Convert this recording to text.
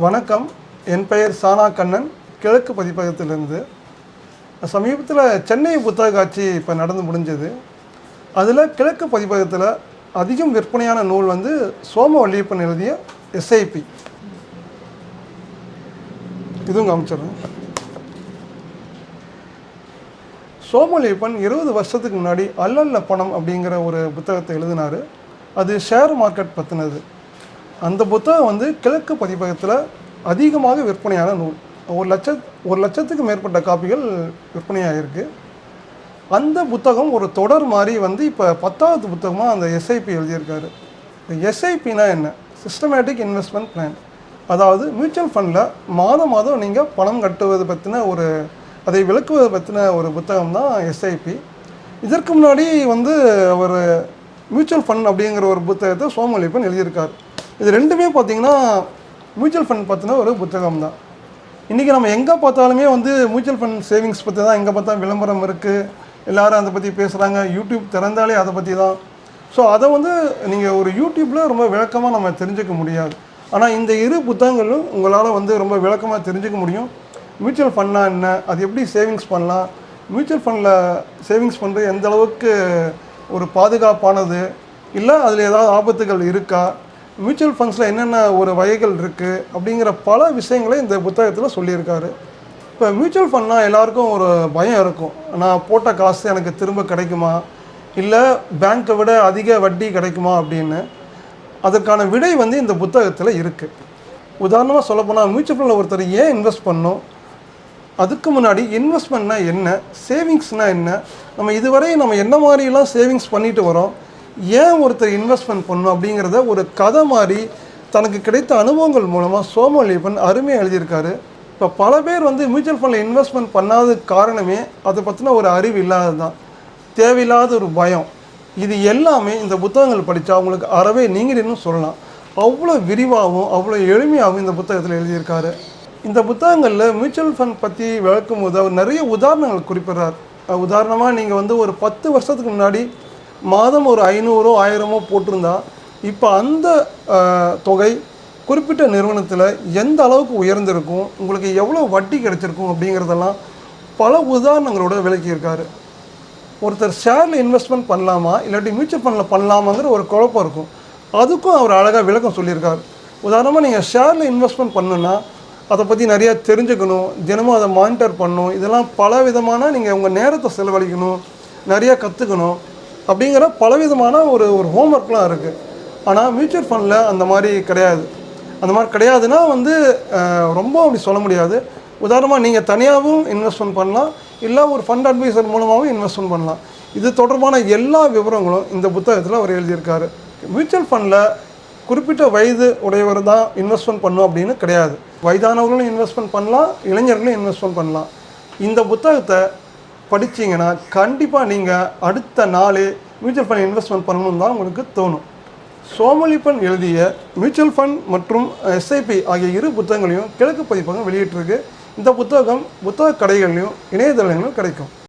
வணக்கம். என் பெயர் சானா கண்ணன், கிழக்கு பதிப்பகத்திலிருந்து. சமீபத்தில் சென்னை புத்தக காட்சி இப்போ நடந்து முடிஞ்சது. அதில் கிழக்கு பதிப்பகத்தில் அதிகம் விற்பனையான நூல் சோமவல்லியப்பன் எழுதிய எஸ்ஐபி. இதுவும் காமிச்சிடுறேன். சோமவல்லியப்பன் 20 வருஷத்துக்கு முன்னாடி அல்லல்ல பணம் அப்படிங்கிற ஒரு புத்தகத்தை எழுதினார். அது ஷேர் மார்க்கெட் பற்றினது. அந்த புத்தகம் கிழக்கு பதிப்பகத்தில் அதிகமாக விற்பனையான நூல். ஒரு லட்சத்துக்கு மேற்பட்ட காப்பிகள் விற்பனையாகிருக்கு. அந்த புத்தகம் ஒரு தொடர் மாதிரி இப்போ 10வது புத்தகமாக அந்த எஸ்ஐபி எழுதியிருக்காரு. எஸ்ஐபினா என்ன? Systematic investment plan. அதாவது மியூச்சுவல் ஃபண்டில் மாதம் மாதம் நீங்கள் பணம் கட்டுவது பற்றின அதை விளக்குவது பற்றின ஒரு புத்தகம் தான் எஸ்ஐபி. இதற்கு முன்னாடி அவர் மியூச்சுவல் ஃபண்ட் அப்படிங்கிற ஒரு புத்தகத்தை சோமவல்லியப்பன் எழுதியிருக்கார். இது ரெண்டுமே பார்த்திங்கன்னா மியூச்சுவல் ஃபண்ட் பற்றின ஒரு புத்தகம் தான். இன்றைக்கி நம்ம எங்கே பார்த்தாலுமே மியூச்சுவல் ஃபண்ட் சேவிங்ஸ் பற்றி தான் எங்கே பார்த்தா விளம்பரம் இருக்குது. எல்லோரும் அதை பற்றி பேசுகிறாங்க. யூடியூப் திறந்தாலே அதை பற்றி தான். ஸோ அதை நீங்கள் ஒரு யூடியூப்பில் ரொம்ப விளக்கமாக நம்ம தெரிஞ்சுக்க முடியாது. ஆனால் இந்த இரு புத்தகங்களும் உங்களால் ரொம்ப விளக்கமாக தெரிஞ்சுக்க முடியும். மியூச்சுவல் ஃபண்ட்னா என்ன, அது எப்படி சேவிங்ஸ் பண்ணலாம், மியூச்சுவல் ஃபண்டில் சேவிங்ஸ் பண்ணுறது எந்த அளவுக்கு ஒரு பாதுகாப்பானது, இல்லை அதில் ஏதாவது ஆபத்துகள் இருக்கா, மியூச்சுவல் ஃபண்ட்ஸில் என்னென்ன ஒரு வகைகள் இருக்குது அப்படிங்கிற பல விஷயங்களை இந்த புத்தகத்தில் சொல்லியிருக்காரு. இப்போ மியூச்சுவல் ஃபண்ட்னால் எல்லாருக்கும் ஒரு பயம் இருக்கும். நான் போட்ட காசு எனக்கு திரும்ப கிடைக்குமா, இல்லை பேங்க்கை விட அதிக வட்டி கிடைக்குமா அப்படின்னு. அதற்கான விடை இந்த புத்தகத்தில் இருக்குது. உதாரணமாக சொல்லப்போனால் மியூச்சுவல் ஃபண்டில் ஒருத்தர் ஏன் இன்வெஸ்ட் பண்ணணும், அதுக்கு முன்னாடி இன்வெஸ்ட்மெண்ட்னா என்ன, சேவிங்ஸ்னால் என்ன, நம்ம இதுவரை என்ன மாதிரிலாம் சேவிங்ஸ் பண்ணிட்டு வரோம், ஏன் ஒருத்தர் இன்வெஸ்ட்மெண்ட் பண்ணணும் அப்படிங்கிறத ஒரு கதை மாதிரி தனக்கு கிடைத்த அனுபவங்கள் மூலமாக சோமவல்லியப்பன் அருமையாக எழுதியிருக்காரு. இப்போ பல பேர் மியூச்சுவல் ஃபண்டில் இன்வெஸ்ட்மெண்ட் பண்ணாததுக்கு காரணமே அதை பற்றின ஒரு அறிவு இல்லாதது தான், தேவையில்லாத ஒரு பயம். இது எல்லாமே இந்த புத்தகங்கள் படித்தா அவங்களுக்கு அறவே நீங்கிடுன்னு சொல்லலாம். அவ்வளோ விரிவாகவும் அவ்வளோ எளிமையாகவும் இந்த புத்தகத்தில் எழுதியிருக்காரு. இந்த புத்தகங்களில் மியூச்சுவல் ஃபண்ட் பற்றி விளக்கும் போது அவர் நிறைய உதாரணங்கள் குறிப்பிட்றார். உதாரணமாக நீங்கள் ஒரு 10 வருஷத்துக்கு முன்னாடி மாதம் ஒரு 500 1000 போட்டிருந்தா இப்போ அந்த தொகை குறிப்பிட்ட நிறுவனத்தில் எந்த அளவுக்கு உயர்ந்திருக்கும், உங்களுக்கு எவ்வளோ வட்டி கிடைச்சிருக்கும் அப்படிங்கிறதெல்லாம் பல உதாரணங்களோட விளக்கியிருக்காரு. ஒருத்தர் ஷேரில் இன்வெஸ்ட்மெண்ட் பண்ணலாமா இல்லாட்டி மியூச்சுவல் ஃபண்டில் பண்ணலாமாங்கிற ஒரு குழப்பம் இருக்கும். அதுக்கும் அவர் அழகாக விளக்கம் சொல்லியிருக்காரு. உதாரணமாக நீங்கள் ஷேரில் இன்வெஸ்ட்மெண்ட் பண்ணணுன்னா அதை பற்றி நிறையா தெரிஞ்சுக்கணும், தினமும் அதை மானிட்டர் பண்ணணும், இதெல்லாம் பல விதமான நீங்கள் உங்கள் நேரத்தை செலவழிக்கணும், நிறையா கற்றுக்கணும் அப்படிங்கிற பலவிதமான ஒரு ஹோம்ஒர்க்லாம் இருக்குது. ஆனால் மியூச்சுவல் ஃபண்டில் அந்த மாதிரி கிடையாது. அந்த மாதிரி கிடையாதுன்னா ரொம்ப அப்படி சொல்ல முடியாது. உதாரணமாக நீங்கள் தனியாகவும் இன்வெஸ்ட்மெண்ட் பண்ணலாம், இல்லை ஒரு ஃபண்ட் அட்வைசர் மூலமாகவும் இன்வெஸ்ட்மெண்ட் பண்ணலாம். இது தொடர்பான எல்லா விவரங்களும் இந்த புத்தகத்தில் அவர் எழுதியிருக்காரு. மியூச்சுவல் ஃபண்டில் குறிப்பிட்ட வயது உடையவர் தான் இன்வெஸ்ட்மெண்ட் பண்ணணும் அப்படின்னு கிடையாது. வயதானவர்களும் இன்வெஸ்ட்மெண்ட் பண்ணலாம், இளைஞர்களும் இன்வெஸ்ட்மெண்ட் பண்ணலாம். இந்த புத்தகத்தை படித்தீங்கன்னா கண்டிப்பாக நீங்கள் அடுத்த நாளே மியூச்சுவல் ஃபண்ட் இன்வெஸ்ட்மெண்ட் பண்ணணும்னு தான் உங்களுக்கு தோணும். சோமவல்லியப்பன் எழுதிய மியூச்சுவல் ஃபண்ட் மற்றும் எஸ்ஐபி ஆகிய இரு புத்தகங்களையும் கிழக்கு பதிப்பகம் வெளியிட்டிருக்கு. இந்த புத்தகம் புத்தக கடைகள்லையும் இணையதளங்களிலும் கிடைக்கும்.